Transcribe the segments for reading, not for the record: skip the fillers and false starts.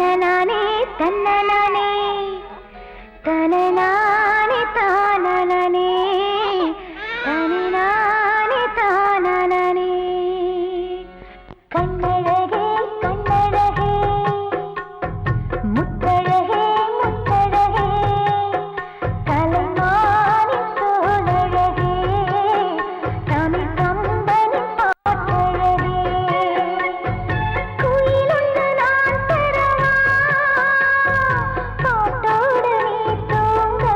தன்னனானே தன்னனானே தனனானே தானனானே தனனானே தானனானே கண்ணழகே கண்ணழகே முத்தழகே முத்தழகே கலைமானி தோழழகே Tamil company பாட்டழகே குயிலொன்று நான் தரவா பாட்டோடு நீ தூங்க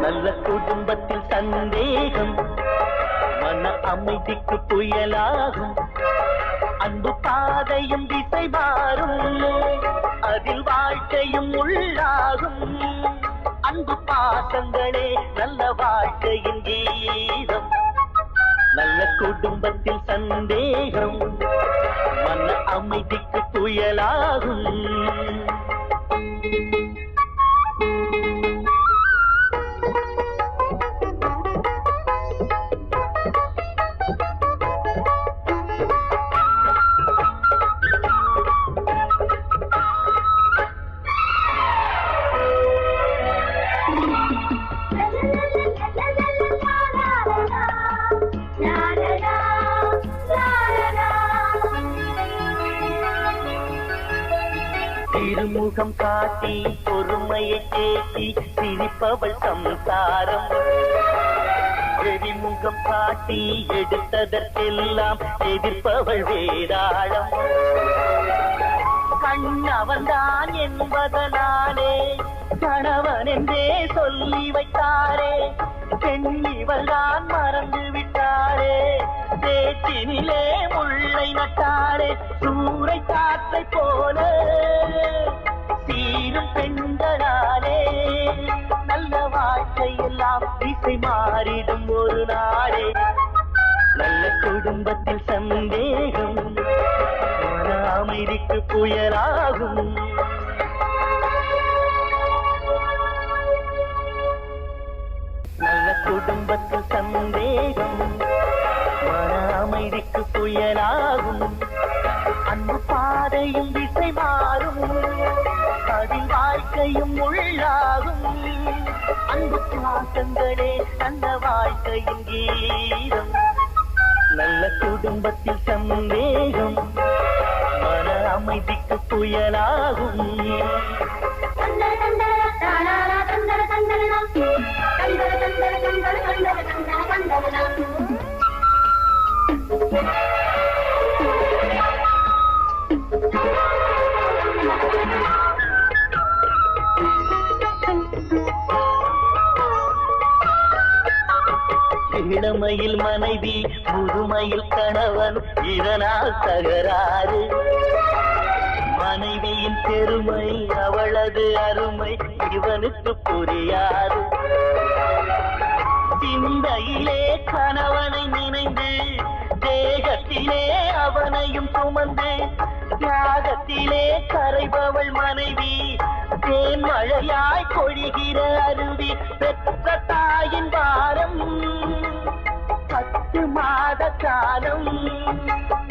நல்ல குடும்பத்தில் சந்தேகம் மன அமைதிக்கு புயலாகும். அன்பு பாதையும் திசை மாறும், அதில் வாழ்க்கையும் உள்ளாகும். அன்பு பாசங்களே நல்ல வாழ்க்கையின் கீதம். நல்ல குடும்பத்தில் சந்தேகம் மன அமைதிக்கு புயலாகும். திருமுகம் காட்டி பொறுமையை தேக்கி சிரிப்பவள் சம்சாரம். எரிமுகம் காட்டி எடுத்ததற்கெல்லாம் எதிர்ப்பவள் வேதாளம். கண்ணவன்தான் என்பதனாலே கணவன் என்றே சொல்லி வைத்தாரே, பெண்ணிவள் தான் மறந்து விட்டாரே. தேச்சினிலே முள்ளை நட்டாரே, சூறை காற்றை போல சீரும் பெண்களாலே நல்ல வாழ்க்கையெல்லாம் திசை மாறிடும் ஒரு நாளே. நல்ல குடும்பத்தில் சந்தேகம் மன அமைதிக்கு புயலாகும். நல்ல குடும்பத்தில் சந்தேகம் மன அமைதிக்கு புயலாகும். அன்பு பாதையும் திசை மாறும், அதில் வாழ்க்கையும் உள்ளாகும். அன்பு பாசங்களே நல்ல வாழ்க்கையின் கீதம். நல்ல குடும்பத்தில் சந்தேகம் மன அமைதிக்கு புயலாகும். இளமையில் மனைவி, முதுமையில் கணவன், இதனால் தகராறு. மனைவியின் பெருமை, அவளது அருமை இவனுக்கு புரியாது. சிந்தையிலே கணவனை நினைந்து, தேகத்திலே அவனையும் சுமந்து, தியாகத்திலே கரைபவள் மனைவி, தேன் மழையாய் பொழிகிற அருவி. பெற்ற தாயின் பாரம் 10 மாத காலம்,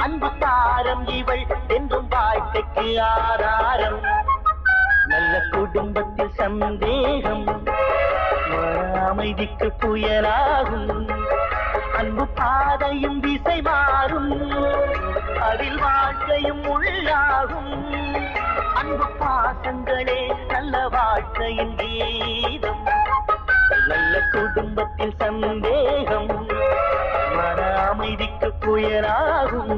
அன்பு தாரம் இவள் என்றும் வாழ்க்கைக்கு ஆதாரம். நல்ல குடும்பத்தில் சந்தேகம் அமைதிக்கு புயலாகும். அன்பு பாதையும் திசை மாறும், அதில் வாழ்க்கையும் உள்ளாகும். அன்பு பாசங்களே நல்ல வாழ்க்கையின் கீதம். நல்ல குடும்பத்தில் சந்தேகம் மன அமைதிக்கு புயலாகும்.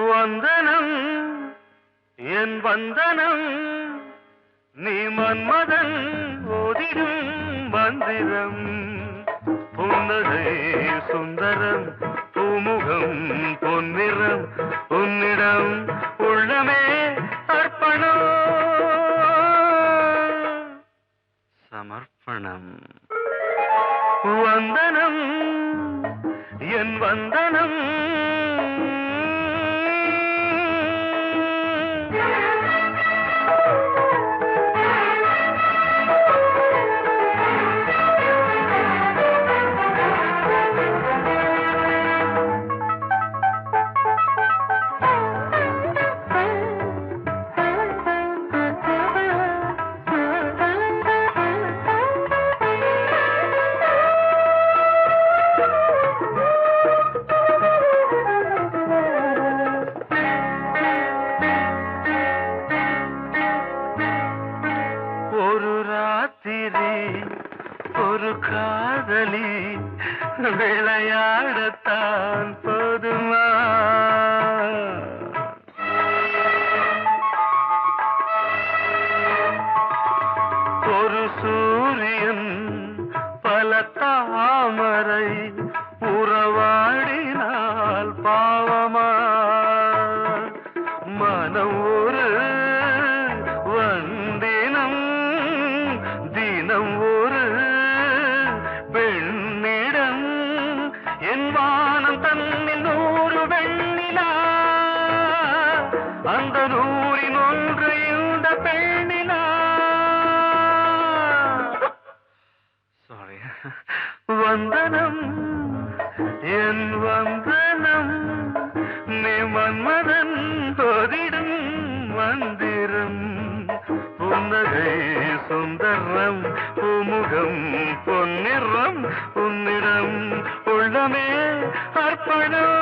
வந்தனம் என் வந்தனம், நீ மன்மதன் ஓதிடும் மந்திரம். புன்னகை சுந்தரம், பூமுகம் பொன்னிறம், உன்னிடம் உள்ளமே அர்ப்பணம் சமர்ப்பணம். வந்தனம் என் வந்தனம், விளையாடத்தான் போதுமா? ஒரு சூரியன் பல தாமரை உறவாடினால் பாவமா? மனம் ஒரு வந்தினம் தினம் ஒரு பெண்ணிடம் என் வானம் தன்னில் 100 வெண்ணிலா அந்த 100இன் ஒன்று இந்த பெண்ணிலா. சாரி. வந்தனம் என் வந்தனம் நீ மன்மதன் போதிடும் மந்திரம். புன்னகை சுந்தரம் பூமுகம் பொன்னிறம் உன்னிடம் உள்ளமே அர்ப்பணம்.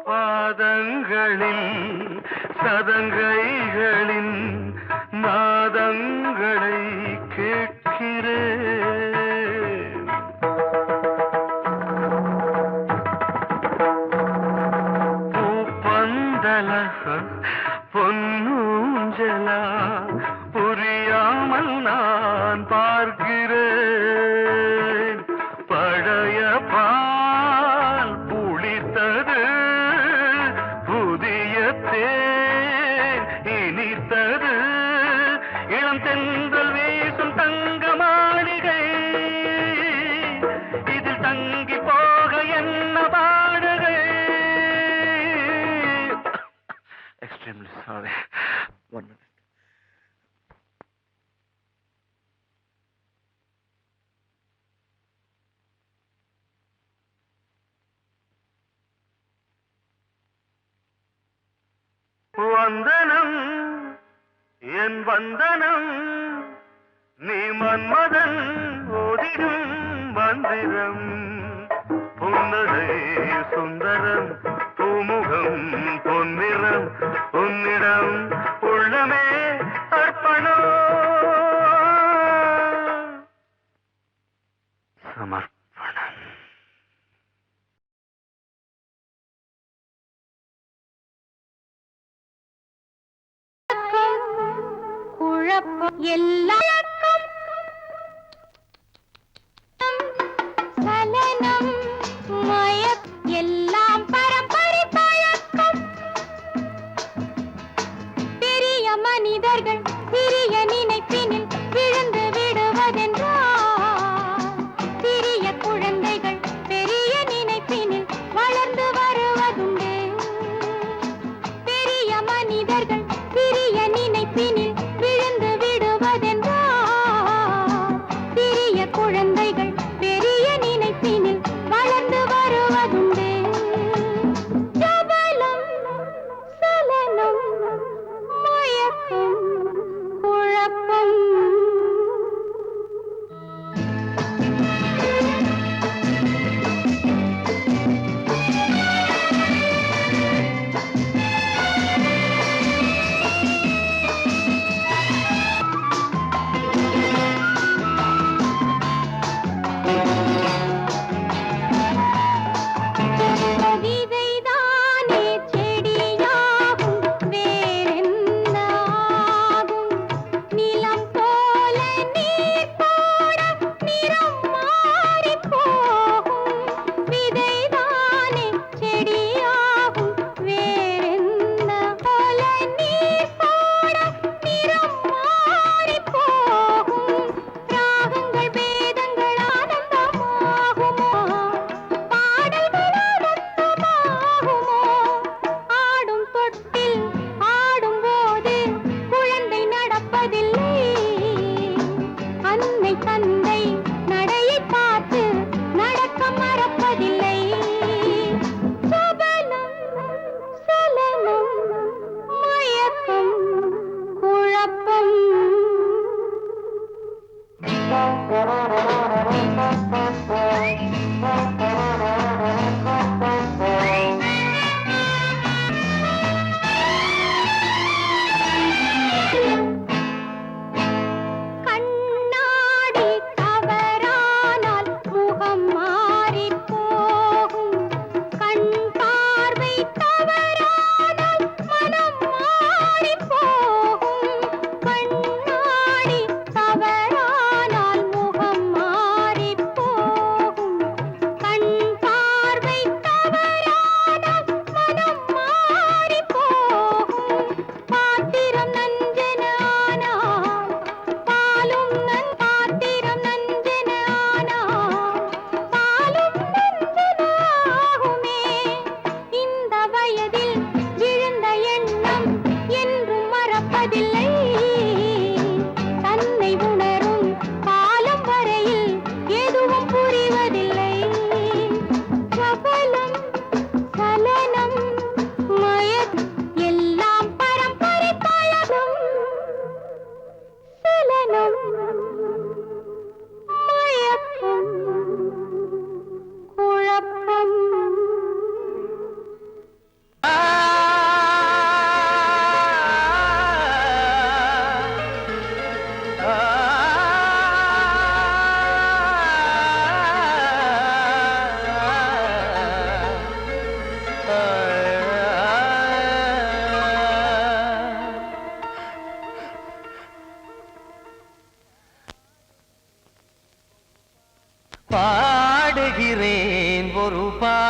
பாதங்களில் சதங்கைகளின் நாதங்களை கேட்கிறேன். பூப்பந்தல பொன்னூஞ்சலா புரியாமல் நான் பார்க்கிறேன். பழைய பால் புளித்தது புதிய தேன் இனித்தது இளம் தென்றல் வீசும் தங்க மாளிகை இதில் தங்கி போக என்ன பாடுகை. Extremely sorry. 1 minute. வந்தனம் என் வந்தனம் நீ மன்மதன் ஓதிடும் மந்திரம். புன்னகை சுந்தரம் பூமுகம் பொன்னிறம் உன்னிடம் உள்ளமே அர்ப்பணம். சமர்ப்பணம். குழப்பம் எல்லாம் சலனம் மயக் எல்லாம் பரம்பரை பழக்கம். பெரிய மனிதர்கள் சிறிய நினைப்பினில் விழுந்து விடுவதென்றால் சிறிய குழந்தைகள் பெரிய நினைப்பினில் வளர்ந்து வருவதுண்டு. பெரிய மனிதர்கள் சிறிய நினைப்பினில் விழுந்து விடுவதென்றால் சிறிய குழந்தைகள் பெரிய நினைப்பினில் வளர்ந்து வருவதுண்டு. ஜபலம் சலனம் மயக்கம் குழப்பம்.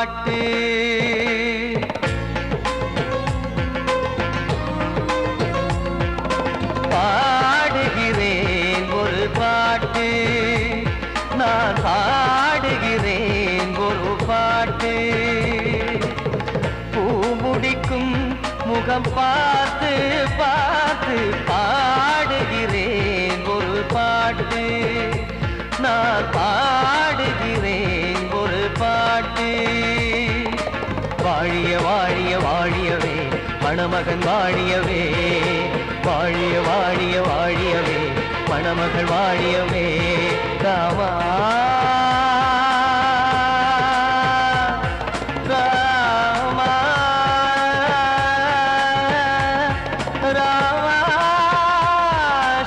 பாட்டு. பாடுகிறேன் ஒரு பாட்டு, நான் பாடுகிறேன் ஒரு பாட்டு. பூ முடிக்கும் முகம் பார்த்து பார்த்து பாடுகிறேன் ஒரு பாட்டு, நான் பாடுகிறேன் ஒரு பாட்டு. வாழிய வாழிய வாழியவே மணமகன் வாழியவே, வாழிய வாழிய வாழியவே மணமகள் வாழியவே. ராமா ராமா ராமா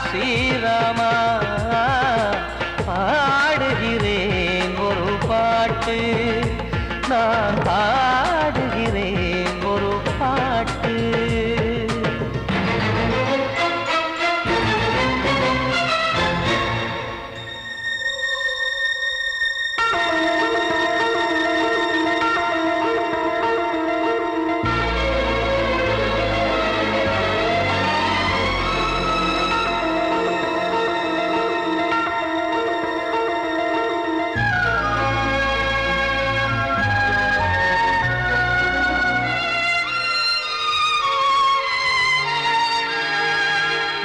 ஸ்ரீராமா. பாடுகிறேன் ஒரு பாட்டு, நான் பாடுகிறேன் ஒரு பாட்டு.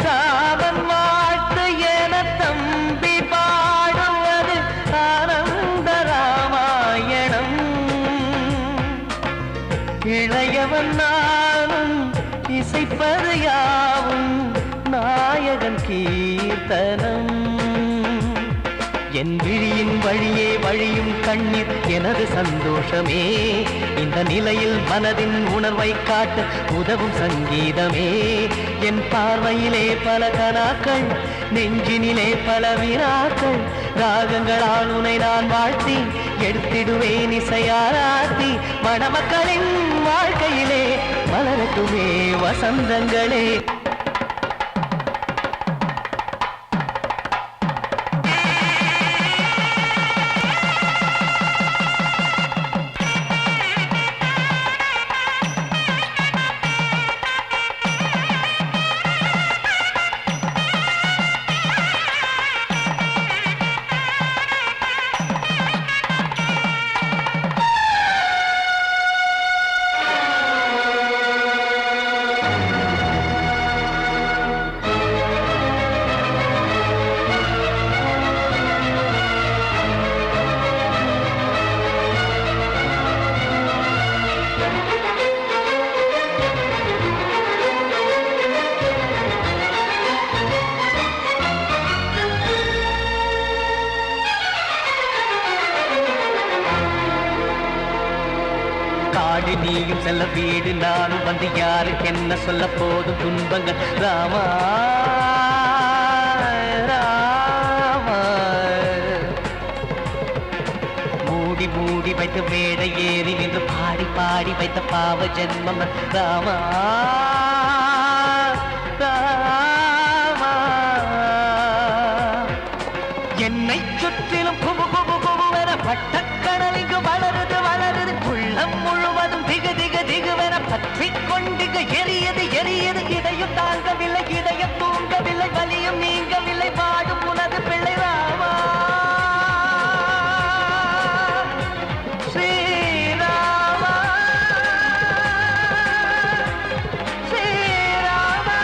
ராமன் வாழ்த்து என தம்பி பாடுவது ஆனந்த ராமாயணம். இளையவன் நானும் இசைப்பது யாவும் நாயகன் கீர்த்தனம். என் விழியின் வழியே வழியும் கண்ணீர் எனது சந்தோஷமே. இந்த நிலையில் மனதின் உணர்வை காட்ட உதவும் சங்கீதமே. என் பார்வையிலே பல கனாக்கள், நெஞ்சினிலே பல வினாக்கள். ராகங்களால் உனை நான் வாழ்த்தி எடுத்திடுவேன் இசையாராத்தி. மணமக்களின் வாழ்க்கையிலே மலரட்டுமே வசந்தங்களே. காடு நீயும் செல்ல வீடு நானும் வந்து யாருக்கு என்ன சொல்ல போதும் துன்பங்கள். ராமா ராமா மூடி மூடி வைத்த மேடை ஏறி நின்று பாடி பாடி வைத்த பாவ ஜென்மம். ராமா ராமா என்னை சுற்றிலும் புகு புகு புகுவென பட்டக்கடல் இங்கு வளருது வளருது. உள்ளம் முழுவதும் திகு திகு திகுவென பற்றி கொண்டிக எரியது எரியது. இதையும் தாங்கவில்லை இதயம் தூங்கவில்லை, வலியும் நீங்கவில்லை, வாடும் உனது பிள்ளை ராமா ஸ்ரீராமா ஸ்ரீராமா.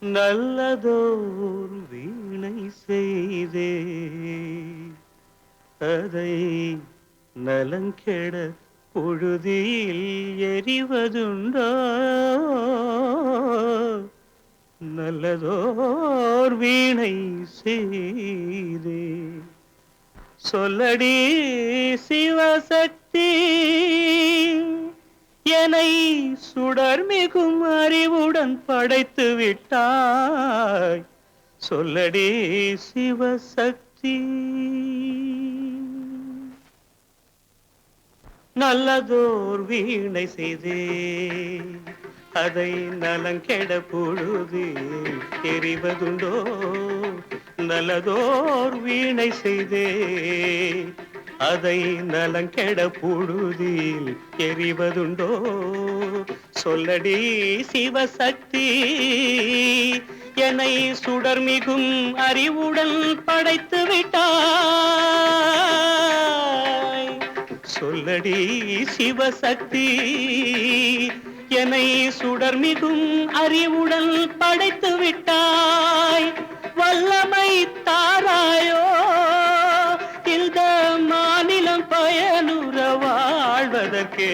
நல்லதோர் வீணை செய்தே அதை நலங்கெட பொழுதில் எரிவதுண்டோ. நல்லதோர் வீணை செய்தே சொல்லடி சிவசக்தி என்னை சுடர் மிகும் அறிவுடன் படைத்து விட்டாய் சொல்லடி சிவசக்தி நல்லதோர் வீணை செய்தே அதை நலங்கெட பொழுது எறிவதுண்டோ நல்லதோர் வீணை செய்தே அதை நலங்கெட பொழுதில் எறிவதுண்டோ சொல்லடி சிவசக்தி என்னை சுடர் மிகும் அறிவுடன் படைத்து விட்டாய் சொல்லடி சிவசக்தி என்னை சுடர் மிகும் அறிவுடன் படைத்து விட்டாய் வல்லமை தாராயோ இந்த மாநிலம் பயனுற வாழ்வதற்கே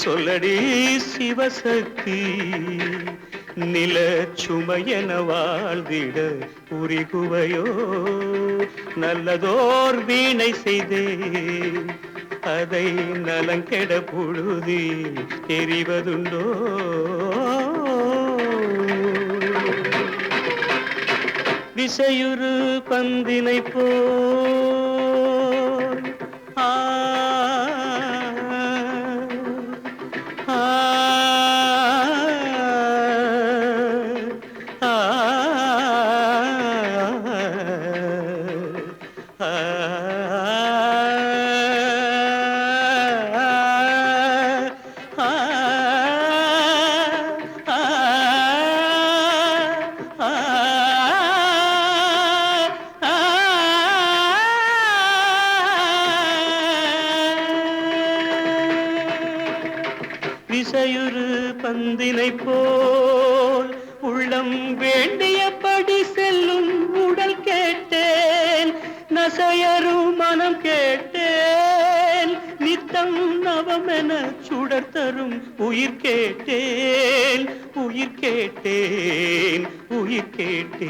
சொல்லடி சிவசக்தி நில சுமையென வாழ்ந்திட உரிகுவையோ நல்லதோர் வீணை செய்தே அதை நலங்கெட பொழுதில் தெரிவதுண்டோ விசையுறு பந்தினை போல் ஆ ஆ விசையுறு பந்தினை போல் உள்ளம் வேண்டியபடி செல்லும் உடல் கேட்டேன் நசையரும் மனம் கேட்டேன் நித்தம் நவமென சுடர் தரும் உயிர் கேட்டேன் உயிர் கேட்டேன் உயிர் கேட்டேன்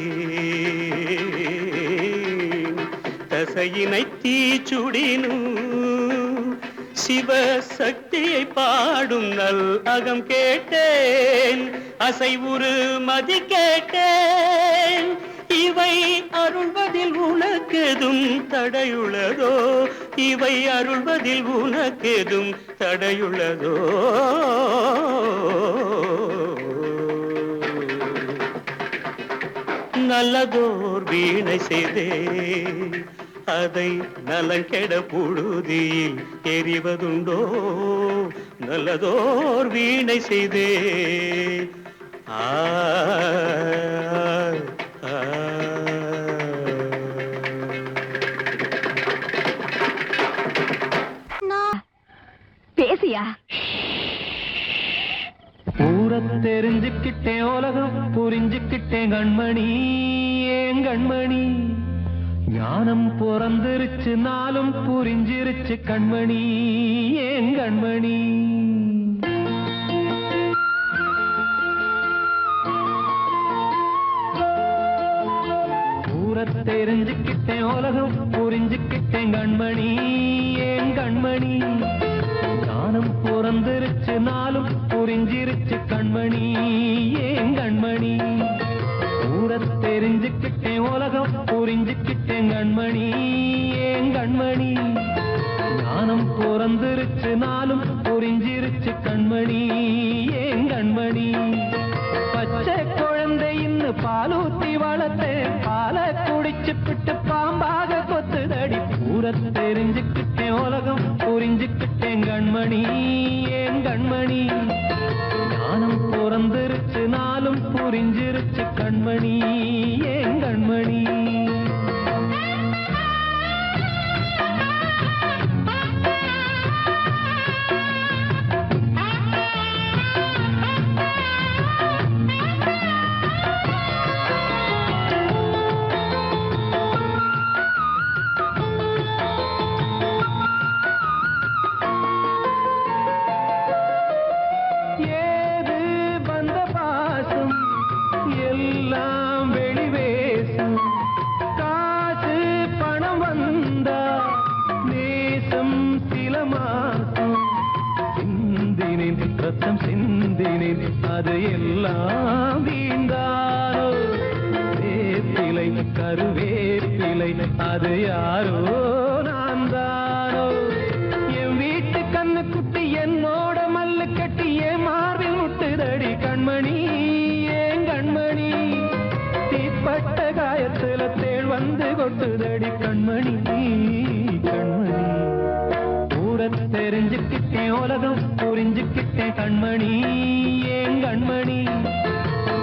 தசையினை தீச்சுடினும் சிவசக்தியை பாடும் நல் அகம் கேட்டேன் அசைவுறு மதி கேட்டேன் இவை அருள்வதில் உனக்கெதும் தடையுள்ளதோ இவை அருள்வதில் உனக்கெதும் தடையுள்ளதோ நல்லதோர் வீணை செய்தே அதை நலங்கெட பொழுதில் எறிவதுண்டோ நல்லதோர் வீணை செய்தே ஆ பேசியா ஊரை தெரிஞ்சுக்கிட்டேன் உலகம் புரிஞ்சுக்கிட்டேன் கண்மணி ஏன் கண்மணி ஞானம் பிறந்திருச்சு நாளும் புரிஞ்சிருச்சு கண்மணி ஏன் கண்மணி ஊரை தெரிஞ்சுக்கிட்டேன் உலகம் புரிஞ்சுக்கிட்டேன் கண்மணி ஏன் கண்மணி ஞானம் பிறந்திருச்சு நாளும் புரிஞ்சிருச்சு கண்மணி ஏன் கண்மணி ஊரை தெரிஞ்சுக்கிட்டேன் உலகம் புரிஞ்சுக்கிட்டேன் கண்மணி ஏன் கண்மணி ஞானம் பிறந்திருச்சு நாளும் புரிஞ்சிருச்சு கண்மணி ஏன் கண்மணி பச்சை குழந்தை இன்னும் பாலூத்தி வளர்த்தேன் பாலை குடிச்சுப்பிட்டு பாம்பாக கொத்துதடி ஊரை தெரிஞ்சுக்கிட்டேன் உலகம் புரிஞ்சுக்கிட்டேன் கண்மணி ஏன் கண்மணி ஞானம் பிறந்திருச்சு நாளும் புரிஞ்சிருச்சு கண்மணி ஏன் கண்மணி ஏது வந்த பாசம் எல்லாம் வெளிவே சிந்தினேன் அது எல்லாம் வீண்டாரோ வேப்பிலை கருவேப்பிலை அது யாரோ நான் தானோ என் வீட்டு கண்ணு குட்டி என்னோட மல்லு கட்டி என் மார்பில் முட்டுதடி கண்மணி ஏன் கண்மணி தீப்பட்ட காயத்துல தேள் வந்து கொட்டுதடி கண்மணி கண்மணி கூட தெரிஞ்சுக்கிட்டேன் உலகம் புரிஞ்சுக்கிட்டேன் கண்மணி ஏன் கண்மணி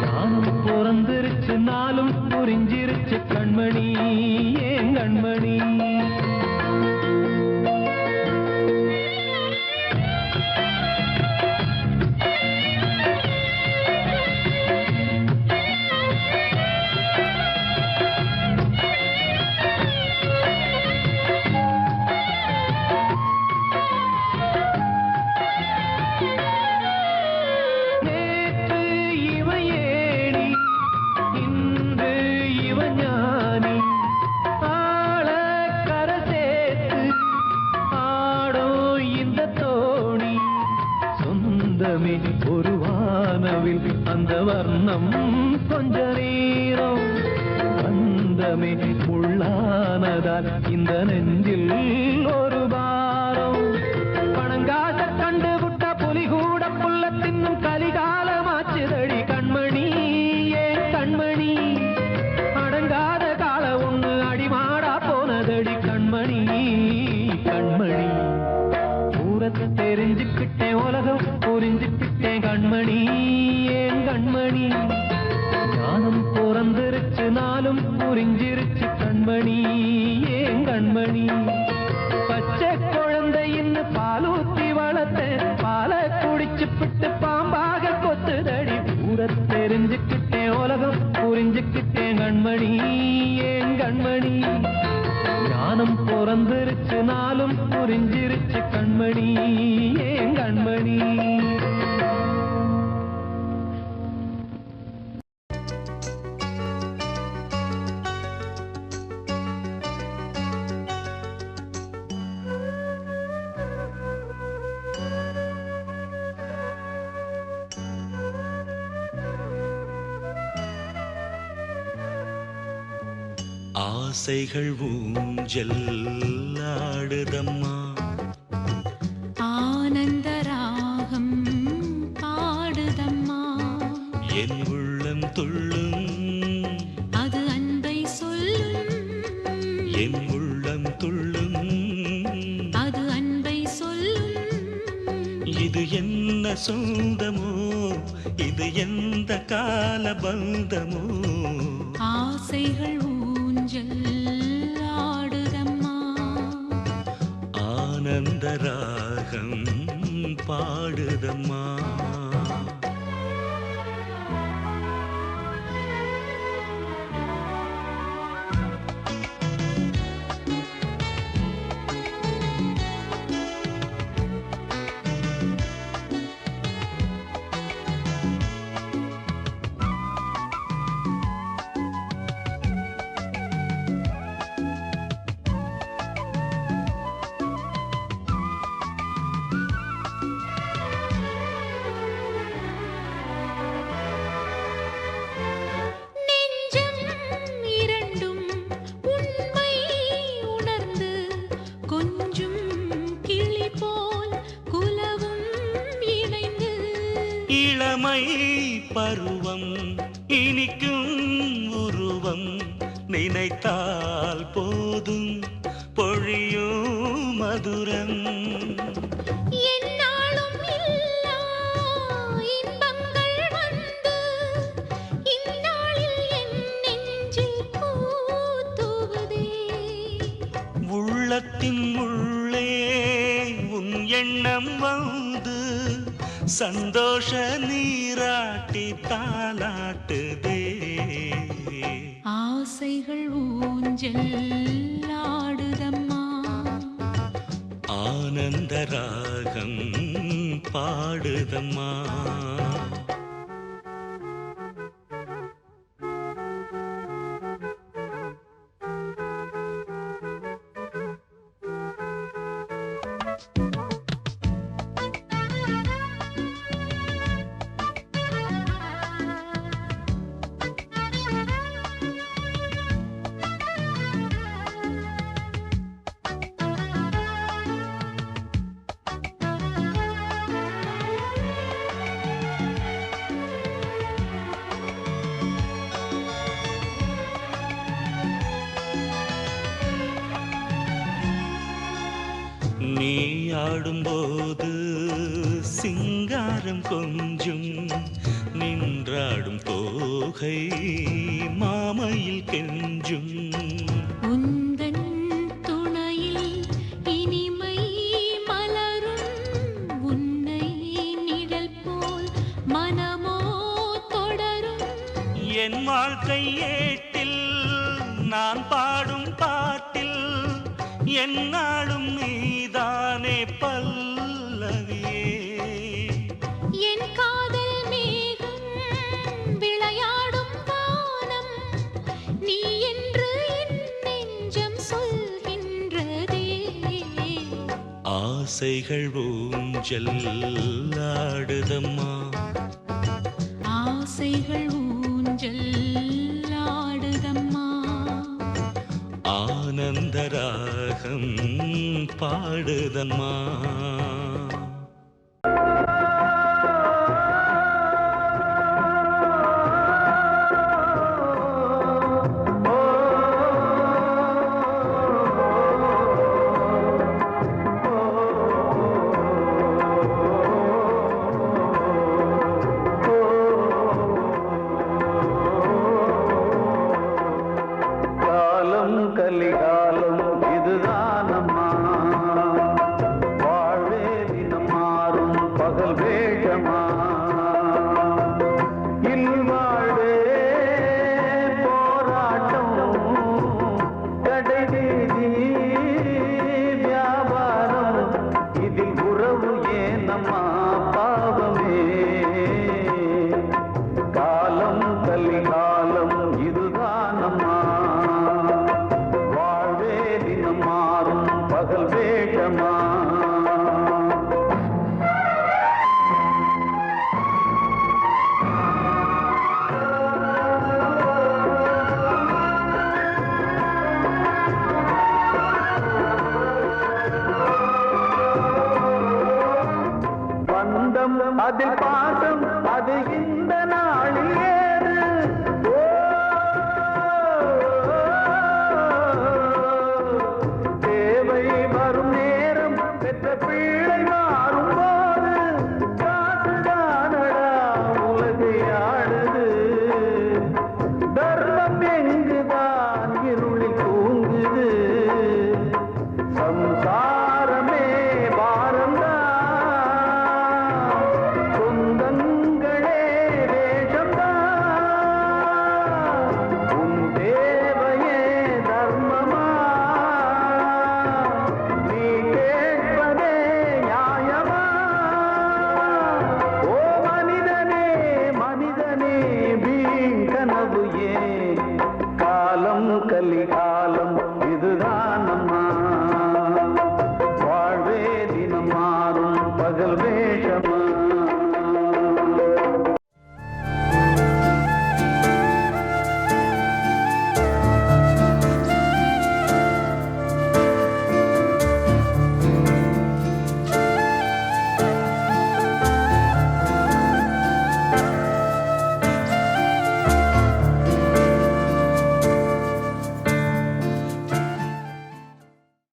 நானும் பிறந்திருச்சு நாளும் புரிஞ்சிருச்சு கண்மணி ஏன் கண்மணி ஒரு வானவில் அந்த வர்ணம் கொஞ்ச நேரம் வந்தமே உள்ளானதால் இந்த நெஞ்சில் ஒரு பாரம் பணங்காச கண்டு விட்ட புலி கூட புல்ல தின்னும் கலிகாலமாச்சுதடி கண்மணி ஏன் கண்மணி அடங்காத கால ஒண்ணு அடிமாடா போனதடி கண்மணி கண்மணி ஊரத்தை தெரிஞ்சுக்கிட்டேன் உலகம் புரிஞ்சுக்கிட்டேன் கண்மணி ஏன் கண்மணி ஞானம் பிறந்திருச்சு நாளும் புரிஞ்சிருச்சு கண்மணி ஏன் கண்மணி பச்சை குழந்தை இன்னும் பாலூத்தி வளர்த்த பாலை குடிச்சு பிட்டு பாம்பாக கொத்துதடி ஊரத்தை தெரிஞ்சுக்கிட்டேன் உலகம் புரிஞ்சுக்கிட்டேன் கண்மணி ஏன் கண்மணி ஞானம் பிறந்திருச்சு நாளும் புரிஞ்சிருச்சு கண்மணி ஏன் கண்மணி ஆசைகள் ஊஞ்சல் ஆடுதம்மா ஆனந்த ராகம் பாடுதம்மா என் உள்ளம் துள்ளும் அது அன்பை சொல்லும் என் உள்ளம் துள்ளும் அது அன்பை சொல்லும் இது என்ன சொந்தமோ இது எந்த கால பந்தமோ ஆசைகள் ஊஞ்சல் ஆடுதம்மா ஆனந்த ராகம் பாடுதம்மா இளமை பருவம் இனிக்கும் உருவம் நினைத்தால் போதும் பொழியும் மதுரம் என்னாலும் இல்லா இன்பங்கள் வந்து இந்நாளில் என் நெஞ்சில் பூத்துவதே உள்ளத்தின் உள்ளே உன் எண்ணம் வந்து சந்தோஷ நீராட்டி தாலாட்டுதே ஆசைகள் ஊஞ்சல் ஆடுதம்மா ஆனந்த ராகம் பாடுதம்மா பாடும்போது சிங்காரம் கொஞ்சும் நின்றாடும் தோகை மாமையில் கெஞ்சும் உந்தன் துணையில் இனிமை மலரும் உன்னை நிழல் போல் மனமோ தொடரும் என் வாழ்க்கை ஏட்டில் நான் பாடும் பாட்டில் என்னாலும் நீதானே பல்லவியே என் காதல் மேகம் விளையாடும் வானம் நீ என்று என் நெஞ்சம் சொல்கின்றதே ஆசைகள் ஊஞ்சல் ஆடுதம்மா ஆசைகள் ஊஞ்சல் ஆடுதம்மா ஆனந்தராகம் பாடுதம்மா